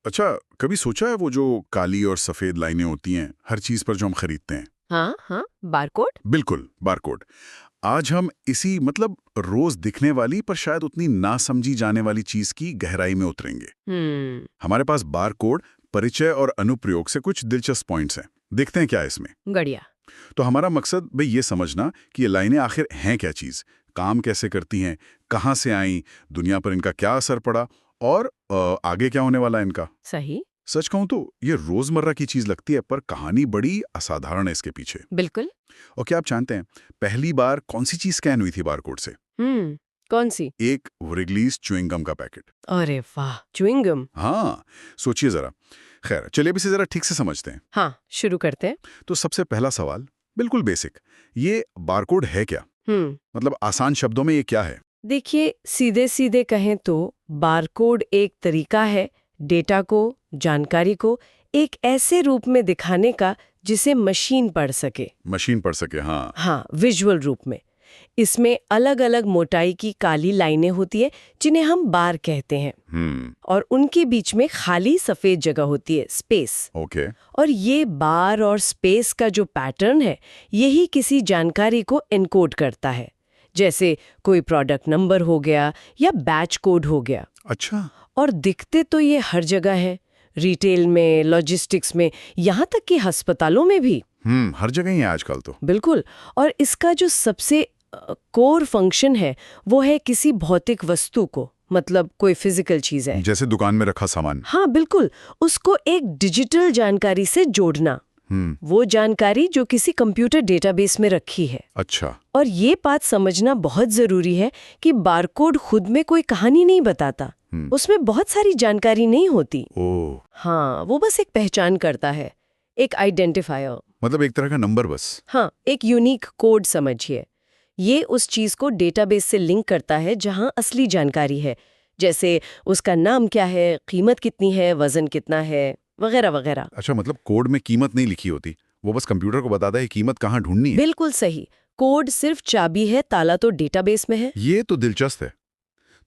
अच्छा, कभी सोचा है वो जो काली और सफेद लाइनें होती हैं हर चीज पर जो हम खरीदते हैं? हाँ हाँ, बारकोड। बिल्कुल, बारकोड। आज हम इसी रोज दिखने वाली पर शायद उतनी ना समझी जाने वाली चीज की गहराई में उतरेंगे। हमारे पास बारकोड, परिचय और अनुप्रयोग से कुछ दिलचस्प पॉइंट्स हैं। देखते हैं क्या है इसमें। बढ़िया। तो हमारा मकसद भाई ये समझना कि ये लाइनें आखिर हैं क्या चीज, काम कैसे करती हैं, कहाँ से आईं, दुनिया पर इनका क्या असर पड़ा और आगे क्या होने वाला है इनका। सही। सच कहूं तो ये रोजमर्रा की चीज लगती है पर कहानी बड़ी असाधारण है इसके पीछे। बिल्कुल। और क्या आप जानते हैं पहली बार कौन सी चीज स्कैन हुई थी बारकोड से? कौन सी? एक रिलीज च्युइंग गम का पैकेट। अरे वाह, च्युइंगम। हाँ, सोचिए जरा। खैर चलिए अब इसे जरा ठीक से समझते हैं। हाँ, शुरू करते हैं। तो सबसे पहला सवाल बिल्कुल बेसिक, ये बारकोड है क्या? मतलब आसान शब्दों में ये क्या है? देखिए, सीधे सीधे कहें तो बारकोड एक तरीका है डेटा को, जानकारी को एक ऐसे रूप में दिखाने का जिसे मशीन पढ़ सके। मशीन पढ़ सके, हाँ। हाँ, विजुअल रूप में। इसमें अलग अलग मोटाई की काली लाइनें होती है जिन्हें हम बार कहते हैं। और उनके बीच में खाली सफेद जगह होती है, स्पेस। ओके। और ये बार और स्पेस का जो पैटर्न है यही किसी जानकारी को एनकोड करता है, जैसे कोई प्रोडक्ट नंबर हो गया या बैच कोड हो गया। अच्छा। और दिखते तो ये हर जगह है, रिटेल में, लॉजिस्टिक्स में, यहाँ तक कि अस्पतालों में भी। हर जगह ही है आजकल तो। बिल्कुल। और इसका जो सबसे कोर फंक्शन है वो है किसी भौतिक वस्तु को, मतलब कोई फिजिकल चीज है, जैसे दुकान में रखा सामान। हाँ बिल्कुल, उसको एक डिजिटल जानकारी से जोड़ना। वो जानकारी जो किसी कंप्यूटर डेटाबेस में रखी है। अच्छा। और ये बात समझना बहुत जरूरी है कि बारकोड खुद में कोई कहानी नहीं बताता। उसमें बहुत सारी जानकारी नहीं होती। ओह। हाँ, वो बस एक पहचान करता है, एक आइडेंटिफायर। मतलब एक तरह का नंबर बस। हाँ, एक यूनिक कोड समझिए। ये उस चीज को डेटाबेस से लिंक करता है जहां असली जानकारी है, जैसे उसका नाम क्या है, कीमत कितनी है, वजन कितना है, वगैरह वगैरह। अच्छा, मतलब कोड में कीमत नहीं लिखी होती, वो बस कंप्यूटर को बताता है कीमत कहाँ ढूंढनी है। बिल्कुल सही। कोड सिर्फ चाबी है, ताला तो डेटाबेस में है। ये तो दिलचस्प है।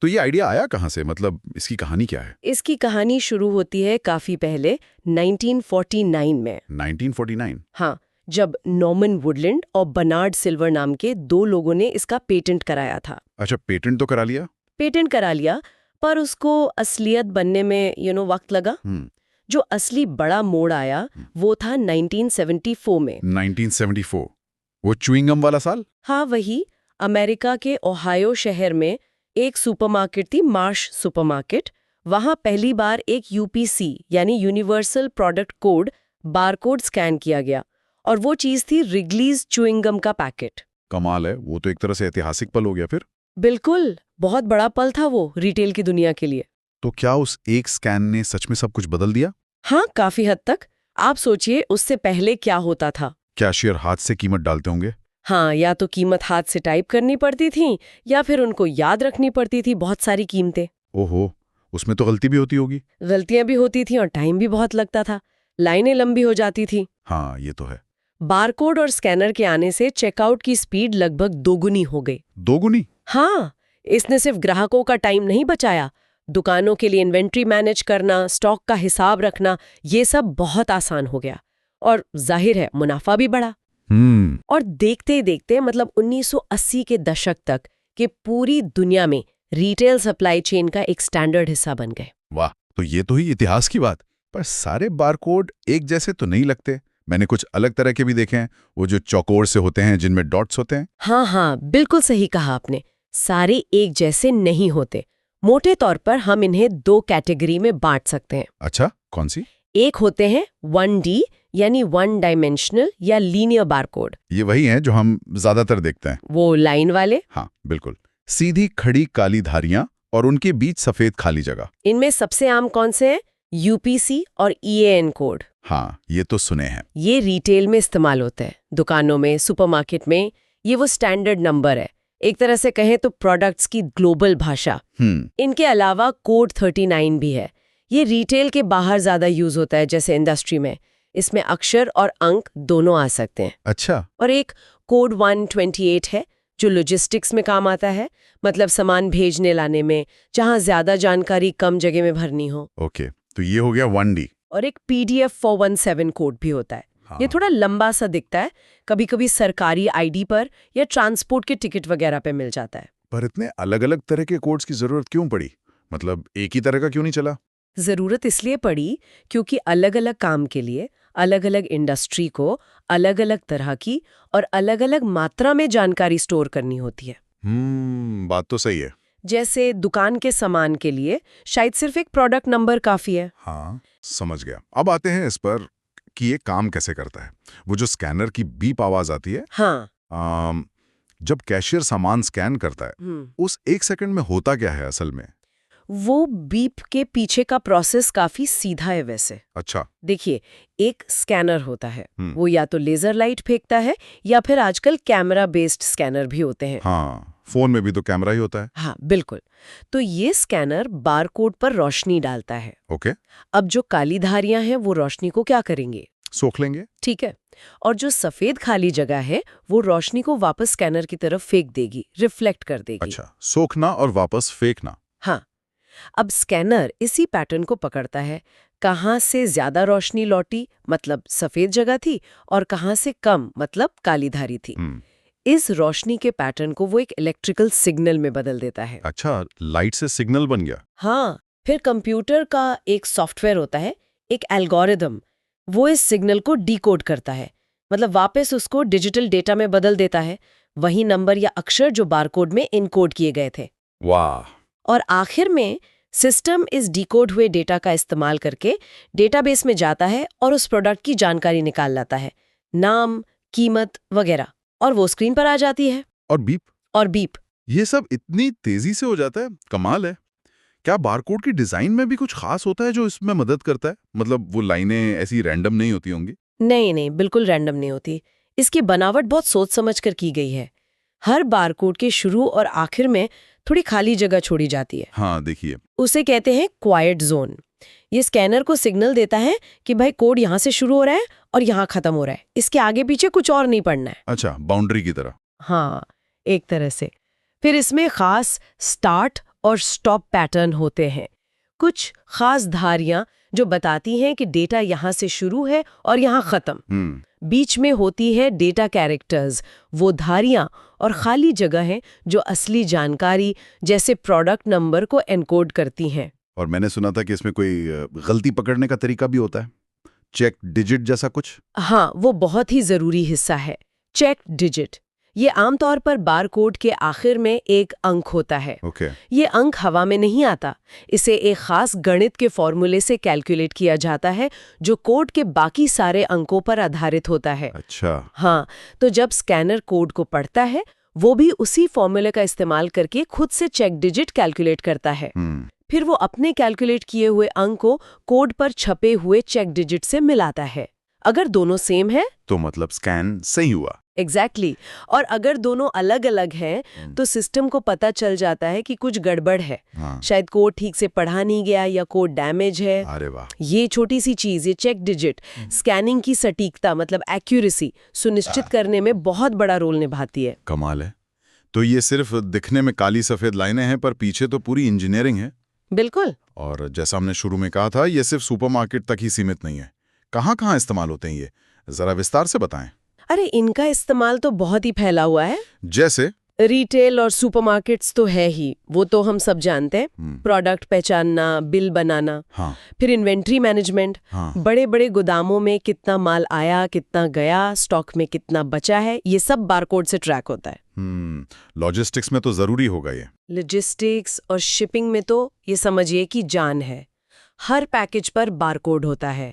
तो ये आइडिया आया कहाँ से, मतलब इसकी कहानी क्या है? इसकी कहानी शुरू होती है काफी पहले, 1949 में। 1949? हाँ, जब नॉर्मन वुडलैंड और बर्नार्ड सिल्वर नाम के दो लोगों ने इसका पेटेंट कराया था। अच्छा, पेटेंट तो करा लिया। पेटेंट करा लिया, पर उसको असलियत बनने में वक्त लगा। जो असली बड़ा मोड़ आया वो था 1974 में। 1974? वो च्युइंगम वाला साल? हाँ वही। अमेरिका के ओहायो शहर में एक सुपरमार्केट थी, मार्श सुपरमार्केट। वहां पहली बार एक यूपीसी यानी universal product code, barcode scan किया गया। और वो चीज थी रिगलीज च्युइंगम का पैकेट। कमाल है, वो तो एक तरह से ऐतिहासिक पल हो गया फिर। बिल्कुल, बहुत बड़ा पल था वो रिटेल की दुनिया के लिए। तो क्या उस एक स्कैन ने सच में सब कुछ बदल दिया? हाँ, काफी हद तक। आप सोचिए उससे पहले क्या होता था। कैशियर हाथ से कीमत डालते होंगे। हाँ, या तो कीमत हाथ से टाइप करनी पड़ती थी या फिर उनको याद रखनी पड़ती थी बहुत सारी कीमतें। ओहो, उसमें तो गलती भी होती होगी। गलतियां भी होती थी और टाइम भी बहुत लगता था, लाइनें लंबी हो जाती थी। हाँ, ये तो है। बारकोड और स्कैनर के आने से चेकआउट की स्पीड लगभग दोगुनी हो गई। दोगुनी? हाँ, इसने सिर्फ ग्राहकों का टाइम नहीं बचाया, दुकानों के लिए इन्वेंट्री मैनेज करना, स्टॉक का हिसाब रखना, ये सब बहुत आसान हो गया। और जाहिर है मुनाफा भी बढ़ा। और देखते देखते मतलब 1980 के दशक तक के पूरी दुनिया में रिटेल सप्लाई चेन का एक स्टैंडर्ड हिस्सा बन गए। वाह, तो ये तो ही इतिहास की बात। पर सारे बारकोड एक जैसे तो नहीं लगते। मैंने कुछ अलग तरह के भी देखे हैं, वो जो चौकोर से होते हैं जिनमें डॉट्स होते हैं। हाँ हाँ, बिल्कुल सही कहा आपने। सारे एक जैसे नहीं होते। मोटे तौर पर हम इन्हें दो कैटेगरी में बांट सकते हैं। अच्छा, कौन सी? एक होते हैं 1D यानी वन डायमेंशनल या लीनियर बारकोड। ये वही हैं जो हम ज्यादातर देखते हैं। वो लाइन वाले। हाँ बिल्कुल, सीधी खड़ी काली धारियां और उनके बीच सफेद खाली जगह। इनमें सबसे आम कौन से हैं? यूपीसी और EAN कोड। हाँ, ये तो सुने हैं। ये रिटेल में इस्तेमाल होते हैं, दुकानों में, सुपरमार्केट में। ये वो स्टैंडर्ड नंबर है, एक तरह से कहें तो प्रोडक्ट्स की ग्लोबल भाषा। इनके अलावा कोड 39 भी है। ये रिटेल के बाहर ज्यादा यूज होता है, जैसे इंडस्ट्री में। इसमें अक्षर और अंक दोनों आ सकते हैं। अच्छा। और एक कोड 128 है जो लॉजिस्टिक्स में काम आता है, मतलब सामान भेजने लाने में, जहां ज्यादा जानकारी कम जगह में भरनी हो। ओके, तो ये हो गया 1D। और एक PDF 417 कोड भी होता है। हाँ। ये थोड़ा लंबा सा दिखता है, कभी कभी सरकारी ID पर या ट्रांसपोर्ट के टिकट वगैरह पे मिल जाता है। पर इतने अलग अलग तरह के कोड्स की जरूरत क्यों पड़ी? मतलब एक ही तरह का क्यों नहीं चला? जरूरत इसलिए पड़ी क्योंकि अलग अलग काम के लिए अलग अलग इंडस्ट्री को अलग अलग तरह की और अलग अलग मात्रा में जानकारी स्टोर करनी होती है। बात तो सही है। जैसे दुकान के सामान के लिए शायद सिर्फ एक प्रोडक्ट नंबर काफी है। हाँ, समझ गया। अब आते हैं इस पर कि ये काम कैसे करता है। वो जो स्कैनर की बीप आवाज आती है, हाँ। जब कैशियर सामान स्कैन करता है, उस 1 सेकंड में होता क्या है असल में? वो बीप के पीछे का प्रोसेस काफी सीधा है वैसे। अच्छा। देखिए, एक स्कैनर होता है, वो या तो लेजर लाइट फेंकता है या फिर आजकल कैमरा बेस्ड स्कैनर भी होते हैं। हाँ, फोन में भी तो कैमरा ही होता है। हाँ, बिल्कुल। तो ये स्कैनर बारकोड पर रोशनी डालता है। ओके। अब जो काली धारियां हैं वो रोशनी को क्या करेंगे? सोख लेंगे। ठीक है। और जो सफेद खाली जगह है वो रोशनी को वापस स्कैनर की तरफ फेंक देगी, रिफ्लेक्ट कर देगी। अच्छा, सोखना और वापस फेंकना। हाँ। अब स्कैनर इसी पैटर्न को पकड़ता है, कहाँ से ज्यादा रोशनी लौटी मतलब सफेद जगह थी और कहाँ से कम मतलब काली धारी थी। इस रोशनी के पैटर्न को वो एक इलेक्ट्रिकल सिग्नल में बदल देता है। अच्छा, लाइट से सिग्नल बन गया। हाँ, फिर कंप्यूटर का एक सॉफ्टवेयर होता है, एक एल्गोरिदम, वो इस सिग्नल को डिकोड करता है, मतलब वापस उसको डिजिटल डेटा में बदल देता है, वही नंबर या अक्षर जो बारकोड में इनकोड किए गए थे। वाह। और आखिर में सिस्टम इस डिकोड हुए डेटा का इस्तेमाल करके डेटाबेस में जाता है और उस प्रोडक्ट की जानकारी निकाल लाता है, नाम, कीमत वगैरह, और वो स्क्रीन पर आ जाती है। और बीप ये सब इतनी तेजी से हो जाता है, कमाल है। क्या बारकोड की डिजाइन में भी कुछ खास होता है जो इसमें मदद करता है? मतलब वो लाइनें ऐसी रैंडम नहीं होती होंगी? नहीं, बिल्कुल रैंडम नहीं होती। इसकी बनावट बहुत सोच समझ कर की गई है। हर बारकोड के शुरू और आखिर में थोड़ी खाली जगह छोड़ी जाती है। हाँ, देखिए। उसे कहते हैं क्वाइट जोन। ये स्कैनर को सिग्नल देता है कि भाई कोड यहाँ से शुरू हो रहा है और यहाँ खत्म हो रहा है, इसके आगे पीछे कुछ और नहीं पढ़ना है। अच्छा, बाउंड्री की तरह। हाँ, एक तरह से। फिर इसमें खास स्टार्ट और स्टॉप पैटर्न होते हैं, कुछ खास धारियां जो बताती हैं कि डेटा यहाँ से शुरू है और यहाँ खत्म। बीच में होती है डेटा कैरेक्टर्स, वो धारियां और खाली जगह हैं जो असली जानकारी जैसे प्रोडक्ट नंबर को एनकोड करती हैं। और मैंने सुना था कि इसमें कोई गलती पकड़ने का तरीका भी होता है, चेक डिजिट जैसा कुछ। हाँ, वो बहुत ही जरूरी हिस्सा है, चेक डिजिट। ये आमतौर पर बारकोड के आखिर में एक अंक होता है। ये अंक हवा में नहीं आता, इसे एक खास गणित के फॉर्मूले से कैलकुलेट किया जाता है जो कोड के बाकी सारे अंकों पर आधारित होता है। अच्छा। हाँ, तो जब स्कैनर कोड को पढ़ता है वो भी उसी फॉर्मूले का इस्तेमाल करके खुद से चेक डिजिट कैलकुलेट करता है। फिर वो अपने कैलकुलेट किए हुए अंक को कोड पर छपे हुए चेक डिजिट से मिलाता है। अगर दोनों सेम है तो मतलब स्कैन सही हुआ। एग्जैक्टली। और अगर दोनों अलग अलग हैं तो सिस्टम को पता चल जाता है कि कुछ गड़बड़ है। शायद कोड ठीक से पढ़ा नहीं गया या कोड डैमेज है। अरे वाह। ये छोटी सी चीज, ये चेक डिजिट स्कैनिंग की सटीकता मतलब एक्यूरेसी सुनिश्चित करने में बहुत बड़ा रोल निभाती है। कमाल है। तो ये सिर्फ दिखने में काली सफेद लाइनें हैं पर पीछे तो पूरी इंजीनियरिंग है। बिल्कुल। और जैसा हमने शुरू में कहा था, ये सिर्फ सुपरमार्केट तक ही सीमित नहीं है। कहाँ-कहाँ इस्तेमाल होते हैं ये, जरा विस्तार से बताएं। अरे इनका इस्तेमाल तो बहुत ही फैला हुआ है। जैसे रिटेल और सुपरमार्केट्स तो है ही, वो तो हम सब जानते हैं। प्रोडक्ट पहचानना, बिल बनाना। हाँ। फिर इन्वेंट्री मैनेजमेंट। हाँ। बड़े बड़े गोदामों में कितना माल आया, कितना गया, स्टॉक में कितना बचा है, ये सब बारकोड से ट्रैक होता है। लॉजिस्टिक्स में तो जरूरी होगा ये। लॉजिस्टिक्स और शिपिंग में तो ये समझिए कि जान है। हर पैकेज पर बारकोड होता है।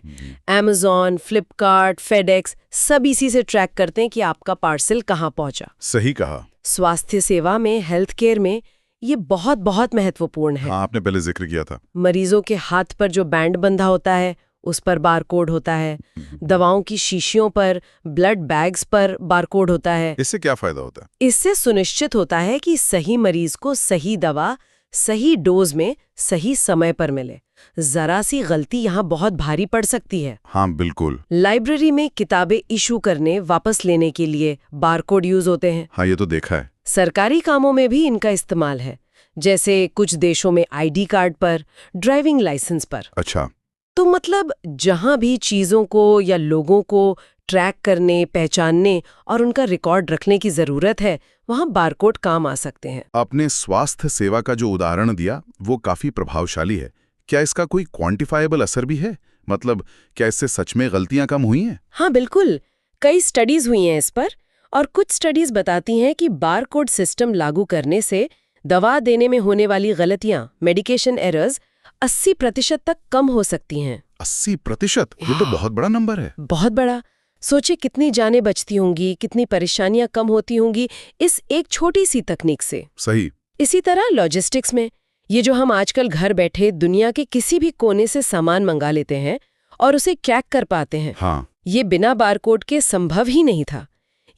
Amazon, फ्लिपकार्ट, फेडेक्स सब इसी से ट्रैक करते हैं कि आपका पार्सल कहाँ पहुंचा। सही कहा। स्वास्थ्य सेवा में, हेल्थ केयर में ये बहुत बहुत महत्वपूर्ण है। हाँ, आपने पहले जिक्र किया था। मरीजों के हाथ पर जो बैंड बंधा होता है उस पर बारकोड होता है। दवाओं की शीशियों पर, ब्लड बैग्स पर बारकोड होता है। इससे क्या फायदा होता है? इससे सुनिश्चित होता है कि सही मरीज को सही दवा सही डोज में सही समय पर मिले। जरा सी गलती यहाँ बहुत भारी पड़ सकती है। हाँ, बिल्कुल। लाइब्रेरी में किताबें इशू करने, वापस लेने के लिए बारकोड यूज होते हैं। हाँ, ये तो देखा है। सरकारी कामों में भी इनका इस्तेमाल है, जैसे कुछ देशों में ID कार्ड पर, ड्राइविंग लाइसेंस पर। अच्छा। तो मतलब जहां भी चीजों को या लोगों को ट्रैक करने, पहचानने और उनका रिकॉर्ड रखने की जरूरत है, वहां बारकोड काम आ सकते हैं। आपने स्वास्थ्य सेवा का जो उदाहरण दिया वो काफी प्रभावशाली है। क्या इसका कोई क्वांटिफाइबल असर भी है? मतलब क्या इससे सच में गलतियां कम हुई हैं? हाँ बिल्कुल, कई स्टडीज हुई हैं इस पर, और कुछ स्टडीज बताती हैं कि बारकोड सिस्टम लागू करने से दवा देने में होने वाली गलतियां, मेडिकेशन एरर्स 80% तक कम हो सकती हैं। 80%? ये तो बहुत बड़ा नंबर है। बहुत बड़ा। सोचिए कितनी जानें बचती होंगी, कितनी परेशानियां कम होती होंगी इस एक छोटी सी तकनीक से। सही। इसी तरह लॉजिस्टिक्स में, ये जो हम आजकल घर बैठे दुनिया के किसी भी कोने से सामान मंगा लेते हैं और उसे ट्रैक कर पाते हैं, हाँ। ये बिना बारकोड के संभव ही नहीं था।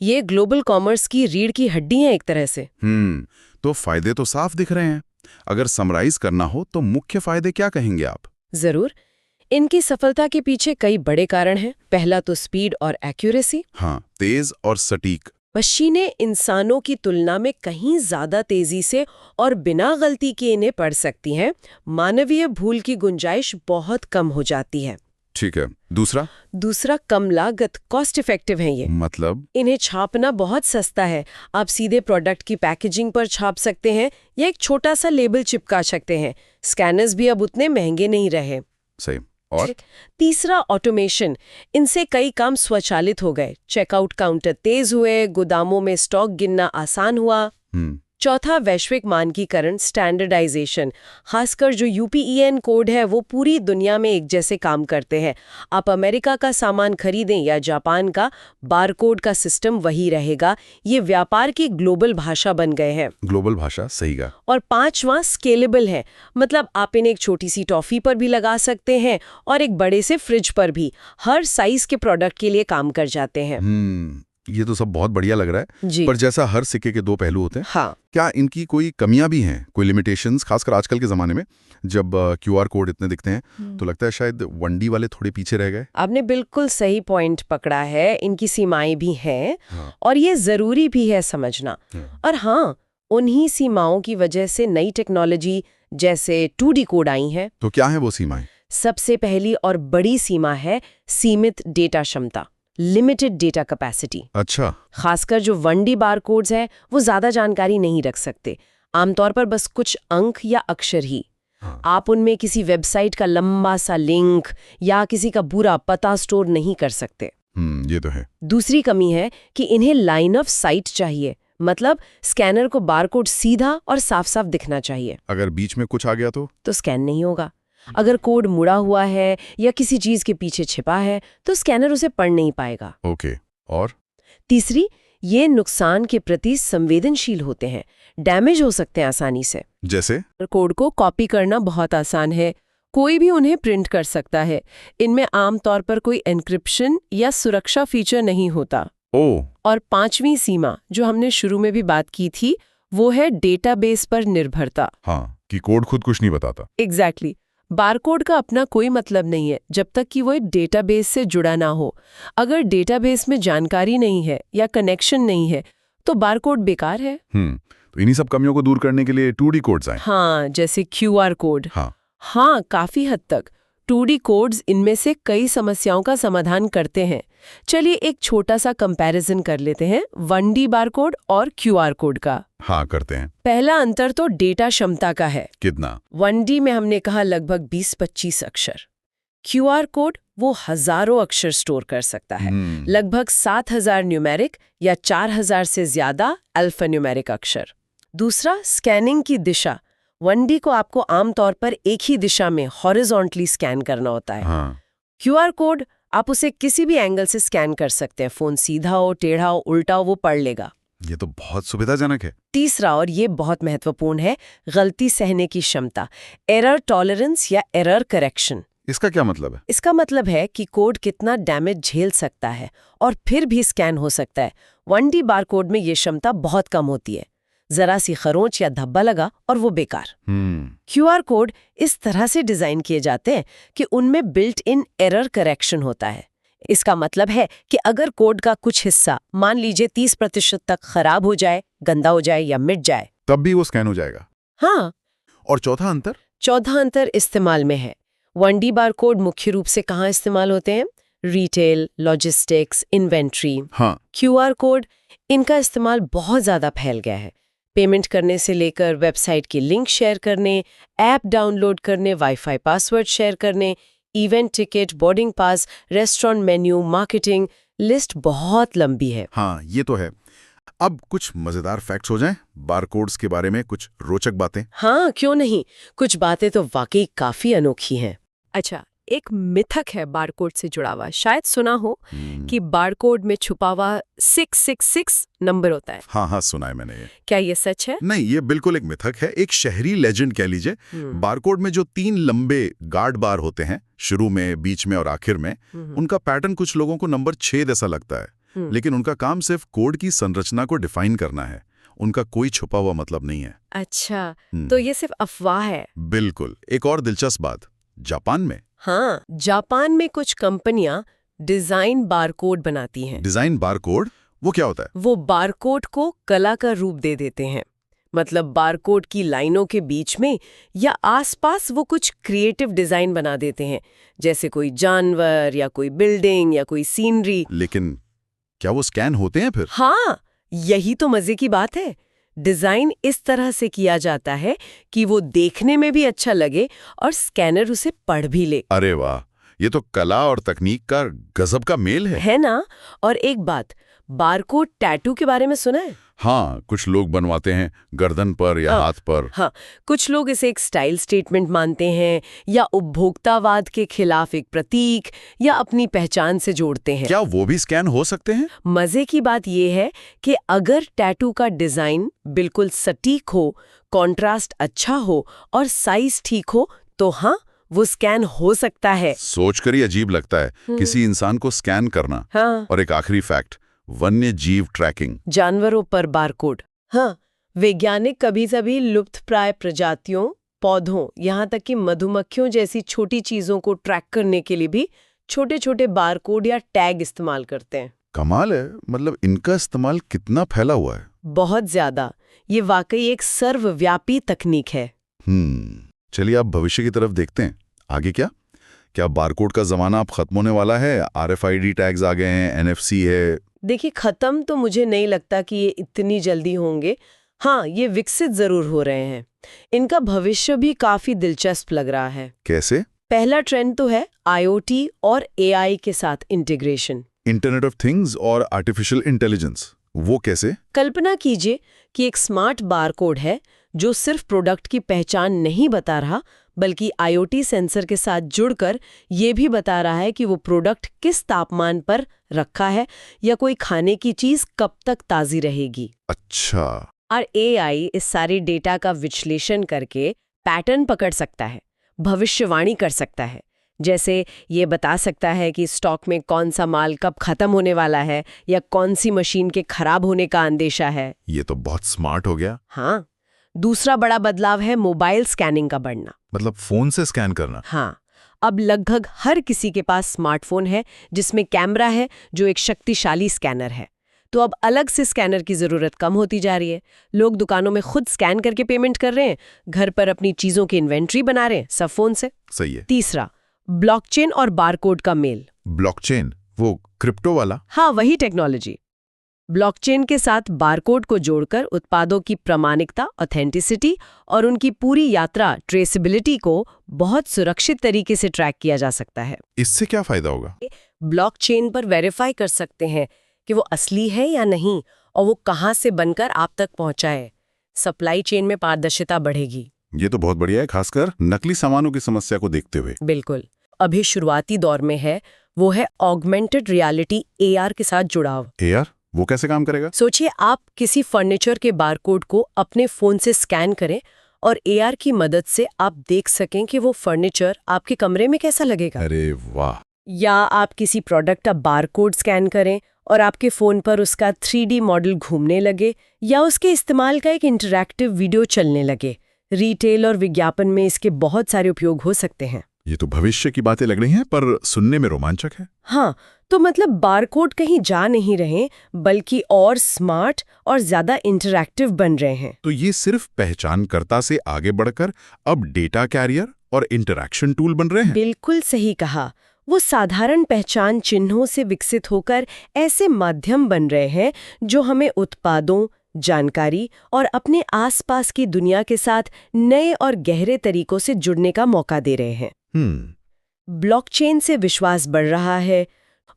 ये ग्लोबल कॉमर्स की रीढ़ की हड्डी है एक तरह से। तो फायदे तो साफ दिख रहे हैं। अगर समराइज करना हो तो मुख्य फायदे क्या कहेंगे आप? जरूर। इनकी सफलता के पीछे कई बड़े कारण हैं। पहला तो स्पीड और एक्यूरेसी। हाँ, तेज और सटीक। मशीनें इंसानों की तुलना में कहीं ज्यादा तेजी से और बिना गलती के इन्हें पढ़ सकती हैं। मानवीय भूल की गुंजाइश बहुत कम हो जाती है। ठीक है। दूसरा? कम लागत, कॉस्ट इफेक्टिव है ये। मतलब? इन्हें छापना बहुत सस्ता है। आप सीधे प्रोडक्ट की पैकेजिंग पर छाप सकते हैं या एक छोटा सा लेबल चिपका सकते हैं। स्कैनर्स भी अब उतने महंगे नहीं रहे। सही। और? तीसरा, ऑटोमेशन। इनसे कई काम स्वचालित हो गए। चेकआउट काउंटर तेज हुए, गोदामों में स्टॉक गिनना आसान हुआ। चौथा, वैश्विक मानकीकरण, स्टैंडर्डाइजेशन। खासकर जो यूपीईएन कोड है वो पूरी दुनिया में एक जैसे काम करते हैं। आप अमेरिका का सामान खरीदें या जापान का, बारकोड का सिस्टम वही रहेगा। ये व्यापार की ग्लोबल भाषा बन गए हैं। ग्लोबल भाषा, सही का। और पांचवा, स्केलेबल है। मतलब आप इन्हें एक छोटी सी टॉफी पर भी लगा सकते हैं और एक बड़े से फ्रिज पर भी। हर साइज के प्रोडक्ट के लिए काम कर जाते हैं। ये तो सब बहुत बढ़िया लग रहा है जी। पर जैसा हर सिक्के के दो पहलू होते हैं, हाँ। क्या इनकी कोई कमियां भी हैं, कोई लिमिटेशंस? खासकर आजकल के जमाने में जब क्यूआर कोड इतने दिखते हैं तो लगता है शायद 1D वाले थोड़े पीछे रह गए। आपने बिल्कुल सही पॉइंट पकड़ा है। इनकी सीमाएं भी हैं। हाँ। और ये जरूरी भी है समझना। और हाँ, उन्हीं सीमाओं की वजह से नई टेक्नोलॉजी जैसे 2D कोड आई है। तो क्या है वो सीमाएं? सबसे पहली और बड़ी सीमा है सीमित डेटा क्षमता, लिमिटेड डेटा कैपेसिटी। अच्छा। खासकर जो 1D बारकोड्स हैं वो ज्यादा जानकारी नहीं रख सकते। आमतौर पर बस कुछ अंक या अक्षर ही। हाँ। आप उनमें किसी वेबसाइट का लंबा सा लिंक या किसी का पूरा पता स्टोर नहीं कर सकते। ये तो है। दूसरी कमी है कि इन्हें लाइन ऑफ साइट चाहिए। मतलब स्कैनर को बारकोड सीधा और साफ साफ दिखना चाहिए। अगर बीच में कुछ आ गया तो स्कैन नहीं होगा। अगर कोड मुड़ा हुआ है या किसी चीज के पीछे छिपा है तो स्कैनर उसे पढ़ नहीं पाएगा। ओके। और? तीसरी, ये नुकसान के प्रति संवेदनशील होते हैं। डैमेज हो सकते हैं आसानी से। जैसे? कोड को कॉपी करना बहुत आसान है। कोई भी उन्हें प्रिंट कर सकता है। इनमें आमतौर पर कोई एन्क्रिप्शन या सुरक्षा फीचर नहीं होता। और पांचवी सीमा जो हमने शुरू में भी बात की थी वो है डेटाबेस पर निर्भरता। हाँ, कि कोड खुद कुछ नहीं बताता। एग्जैक्टली। बारकोड का अपना कोई मतलब नहीं है जब तक कि वो एक डेटाबेस से जुड़ा ना हो। अगर डेटाबेस में जानकारी नहीं है या कनेक्शन नहीं है तो बारकोड बेकार है। तो इन्हीं सब कमियों को दूर करने के लिए 2D कोड्स आए। हाँ, जैसे क्यूआर कोड। हाँ, काफी हद तक 2D कोड्स इनमें से कई समस्याओं का समाधान करते हैं। चलिए एक छोटा सा कंपैरिजन कर लेते हैं 1D बारकोड और क्यूआर कोड का। हाँ, करते हैं। पहला अंतर तो डेटा क्षमता का है। कितना? 1D में हमने कहा लगभग 20-25 अक्षर। क्यूआर कोड वो हजारों अक्षर स्टोर कर सकता है। लगभग 7000 न्यूमेरिक या 4000 से ज्यादा अल्फान्यूमेरिक अक्षर। दूसरा, स्कैनिंग की दिशा। 1D को आपको आमतौर पर एक ही दिशा में हॉरिजॉन्टली स्कैन करना होता है। क्यूआर कोड आप उसे किसी भी एंगल से स्कैन कर सकते हैं। फोन सीधा हो, टेढ़ा हो, उल्टा हो, वो पढ़ लेगा। ये तो बहुत सुविधाजनक है। तीसरा, और ये बहुत महत्वपूर्ण है, गलती सहने की क्षमता, एरर टॉलरेंस या एरर करेक्शन। इसका क्या मतलब है? इसका मतलब है कि कोड कितना डैमेज झेल सकता है और फिर भी स्कैन हो सकता है। 1D बारकोड में ये क्षमता बहुत कम होती है। जरा सी खरोंच या धब्बा लगा और वो बेकार। क्यूआर कोड इस तरह से डिजाइन किए जाते हैं कि उनमें बिल्ट इन एरर करेक्शन होता है। इसका मतलब है कि अगर कोड का कुछ हिस्सा मान लीजिए 30% तक खराब हो जाए, गंदा हो जाए या मिट जाए, तब भी वो स्कैन हो जाएगा। हाँ। और चौथा अंतर? चौथा अंतर इस्तेमाल में है। 1D बारकोड मुख्य रूप से कहाँ इस्तेमाल होते हैं? Retail, logistics, inventory. हाँ, QR कोड, इनका इस्तेमाल बहुत ज़्यादा फैल गया है। पेमेंट करने से लेकर वेबसाइट की लिंक शेयर करने, ऐप डाउनलोड करने, वाईफाई पासवर्ड शेयर करने, event ticket, boarding pass, restaurant menu, marketing, list बहुत लंबी है। हाँ, ये तो है। अब कुछ मजेदार फैक्ट्स हो जाएं, बारकोड्स के बारे में कुछ रोचक बातें। हाँ, क्यों नहीं, कुछ बातें तो वाकई काफी अनोखी हैं। अच्छा, एक मिथक है बारकोड से जुड़ा हुआ, शायद सुना हो कि बारकोड में छुपा हुआ 666 नंबर होता है। हाँ, सुना है मैंने ये। क्या ये सच है? नहीं, ये बिल्कुल एक मिथक है, एक शहरी लेजेंड कह लीजिए। बारकोड में जो 3 लंबे गार्ड बार होते हैं, शुरू में, बीच में और आखिर में, उनका पैटर्न कुछ लोगों को नंबर 6 जैसा लगता है, लेकिन उनका काम सिर्फ कोड की संरचना को डिफाइन करना है। उनका कोई छुपा हुआ मतलब नहीं है। अच्छा, तो ये सिर्फ अफवाह है? बिल्कुल। एक और दिलचस्प बात, जापान में। हाँ, जापान में कुछ कंपनियां डिजाइन बारकोड बनाती हैं। डिजाइन बारकोड, वो क्या होता है? वो बारकोड को कला का रूप दे देते हैं। मतलब बारकोड की लाइनों के बीच में या आसपास वो कुछ क्रिएटिव डिजाइन बना देते हैं, जैसे कोई जानवर या कोई बिल्डिंग या कोई सीनरी। लेकिन क्या वो स्कैन होते हैं फिर? हाँ, यही तो मजे की बात है। डिजाइन इस तरह से किया जाता है कि वो देखने में भी अच्छा लगे और स्कैनर उसे पढ़ भी ले। अरे वाह, ये तो कला और तकनीक का गजब का मेल है ना? और एक बात, बारकोड टैटू के बारे में सुना है? हाँ, कुछ लोग बनवाते हैं गर्दन पर या हाथ पर। हाँ, कुछ लोग इसे एक स्टाइल स्टेटमेंट मानते हैं या उपभोक्तावाद के खिलाफ एक प्रतीक या अपनी पहचान से जोड़ते हैं। क्या वो भी स्कैन हो सकते हैं? मजे की बात यह है कि अगर टैटू का डिजाइन बिल्कुल सटीक हो, कॉन्ट्रास्ट अच्छा हो और साइज ठीक हो, तो हाँ, वो स्कैन हो सकता है। सोचकर ही अजीब लगता है किसी इंसान को स्कैन करना। हाँ। और एक आखिरी फैक्ट, वन्य जीव ट्रैकिंग। जानवरों पर बारकोड। हाँ, वैज्ञानिक कभी-कभी लुप्तप्राय प्रजातियों, पौधों, यहाँ तक कि मधुमक्खियों जैसी छोटी चीजों को ट्रैक करने के लिए भी छोटे-छोटे बारकोड या टैग इस्तेमाल करते हैं। कमाल है, मतलब इनका इस्तेमाल कितना फैला हुआ है। बहुत ज्यादा। ये वाकई एक सर्वव्यापी तकनीक है। चलिए आप भविष्य की तरफ देखते हैं। आगे क्या बारकोड का जमाना अब खत्म होने वाला है? RFID टैग्स आ गए हैं, NFC है। देखिए, खत्म तो मुझे नहीं लगता कि ये इतनी जल्दी होंगे। हाँ, ये विकसित जरूर हो रहे हैं। इनका भविष्य भी काफी दिलचस्प लग रहा है। कैसे? पहला ट्रेंड तो है IoT और AI के साथ इंटीग्रेशन। इंटरनेट ऑफ थिंग्स और आर्टिफिशियल इंटेलिजेंस, वो कैसे? कल्पना कीजिए कि एक स्मार्ट बारकोड है जो सिर्फ प्रोडक्ट की पहचान नहीं बता रहा, बल्कि IoT सेंसर के साथ जुड़कर ये भी बता रहा है कि वो प्रोडक्ट किस तापमान पर रखा है या कोई खाने की चीज कब तक ताज़ी रहेगी। अच्छा। और AI इस सारी डेटा का विश्लेषण करके पैटर्न पकड़ सकता है, भविष्यवाणी कर सकता है। जैसे ये बता सकता है कि स्टॉक में कौन सा माल कब खत्म होने वाला है या कौन सी मशीन के खराब होने का अंदेशा है। ये तो बहुत स्मार्ट हो गया। हाँ। दूसरा बड़ा बदलाव है मोबाइल स्कैनिंग का बढ़ना। मतलब फोन से स्कैन करना? हाँ, अब लगभग हर किसी के पास स्मार्टफोन है जिसमें कैमरा है जो एक शक्तिशाली स्कैनर है। तो अब अलग से स्कैनर की जरूरत कम होती जा रही है। लोग दुकानों में खुद स्कैन करके पेमेंट कर रहे हैं, घर पर अपनी चीजों की इन्वेंट्री बना रहे हैं, सब फोन से। सही है। तीसरा, ब्लॉकचेन और बारकोड का मेल। ब्लॉकचेन, वो क्रिप्टो वाला? हाँ, वही टेक्नोलॉजी। ब्लॉकचेन के साथ बारकोड को जोड़कर उत्पादों की प्रामाणिकता, ऑथेंटिसिटी और उनकी पूरी यात्रा, ट्रेसेबिलिटी को बहुत सुरक्षित तरीके से ट्रैक किया जा सकता है। इससे क्या फायदा होगा? ब्लॉकचेन पर वेरीफाई कर सकते हैं कि वो असली है या नहीं और वो कहाँ से बनकर आप तक पहुंचा है। सप्लाई चेन में पारदर्शिता बढ़ेगी। ये तो बहुत बढ़िया है, खासकर नकली सामानों की समस्या को देखते हुए। बिल्कुल। अभी शुरुआती दौर में है, वो है ऑगमेंटेड रियलिटी AR के साथ जुड़ाव। AR? वो कैसे काम करेगा? सोचिए, आप किसी फर्नीचर के बारकोड को अपने फोन से स्कैन करें और AR की मदद से आप देख सकें कि वो फर्नीचर आपके कमरे में कैसा लगेगा। अरे वाह। या आप किसी प्रोडक्ट का बारकोड स्कैन करें और आपके फोन पर उसका 3D मॉडल घूमने लगे या उसके इस्तेमाल का एक इंटरैक्टिव वीडियो चलने लगे। रिटेल और विज्ञापन में इसके बहुत सारे उपयोग हो सकते हैं। ये तो भविष्य की बातें लग रही हैं, पर सुनने में रोमांचक है। हाँ, तो मतलब बारकोड कहीं जा नहीं रहे, बल्कि और स्मार्ट और ज्यादा इंटरैक्टिव बन रहे हैं। तो ये सिर्फ पहचानकर्ता से आगे बढ़कर अब डेटा कैरियर और इंटरैक्शन टूल बन रहे हैं। बिल्कुल सही कहा। वो साधारण पहचान चिन्हों से विकसित होकर ऐसे माध्यम बन रहे हैं जो हमें उत्पादों, जानकारी और अपने आसपास की दुनिया के साथ नए और गहरे तरीकों से जुड़ने का मौका दे रहे हैं। ब्लॉकचेन से विश्वास बढ़ रहा है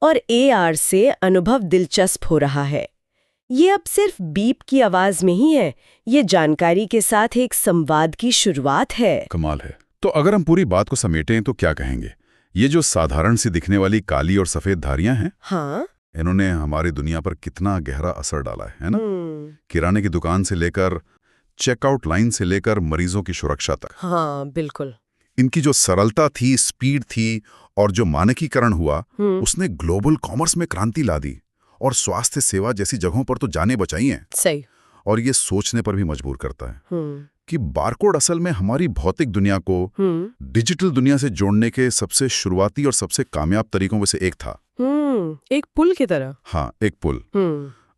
और AR से अनुभव दिलचस्प हो रहा है। ये अब सिर्फ बीप की आवाज में ही है, ये जानकारी के साथ एक संवाद की शुरुआत है। कमाल है। तो अगर हम पूरी बात को समेटें तो क्या कहेंगे? ये जो साधारण सी दिखने वाली काली और सफेद धारियां हैं, हाँ, इन्होंने हमारी दुनिया पर कितना गहरा असर डाला है ना? किराने की दुकान से लेकर चेकआउट लाइन से लेकर मरीजों की सुरक्षा तक। हाँ, बिल्कुल। इनकी जो सरलता थी, स्पीड थी और जो मानकीकरण हुआ, उसने ग्लोबल कॉमर्स में क्रांति ला दी और स्वास्थ्य सेवा जैसी जगहों पर तो जानें बचाई हैं। सही। और ये सोचने पर भी मजबूर करता है कि बारकोड असल में हमारी भौतिक दुनिया को डिजिटल दुनिया से जोड़ने के सबसे शुरुआती और सबसे कामयाब तरीकों में से एक था। एक पुल की तरह। हाँ, एक पुल।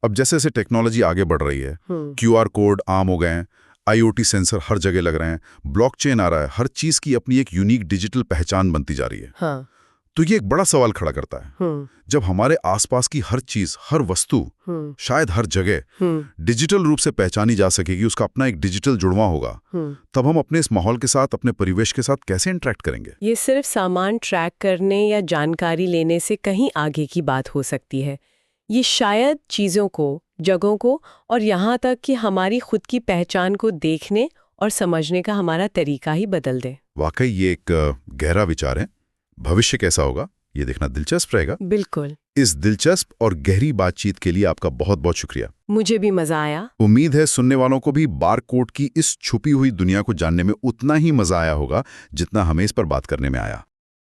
अब जैसे जैसे टेक्नोलॉजी आगे बढ़ रही है, QR कोड आम हो गए हैं, IoT सेंसर हर जगह लग रहे हैं, ब्लॉकचेन आ रहा है, हर चीज की अपनी एक यूनिक डिजिटल पहचान बनती जा रही है। हाँ। तो ये एक बड़ा सवाल खड़ा करता है। जब हमारे आसपास की हर चीज, हर वस्तु, शायद हर जगह डिजिटल रूप से पहचानी जा सकेगी, उसका अपना एक डिजिटल जुड़वा होगा, तब हम अपने इस माहौल के साथ, अपने परिवेश के साथ कैसे इंटरेक्ट करेंगे? ये सिर्फ सामान ट्रैक करने या जानकारी लेने से कहीं आगे की बात हो सकती है। ये शायद चीज़ों को, जगहों को और यहाँ तक कि हमारी खुद की पहचान को देखने और समझने का हमारा तरीका ही बदल दे। वाकई ये एक गहरा विचार है। भविष्य कैसा होगा, ये देखना दिलचस्प रहेगा। बिल्कुल। इस दिलचस्प और गहरी बातचीत के लिए आपका बहुत बहुत शुक्रिया। मुझे भी मजा आया। उम्मीद है सुनने वालों को भी बारकोड की इस छुपी हुई दुनिया को जानने में उतना ही मजा आया होगा जितना हमें इस पर बात करने में आया।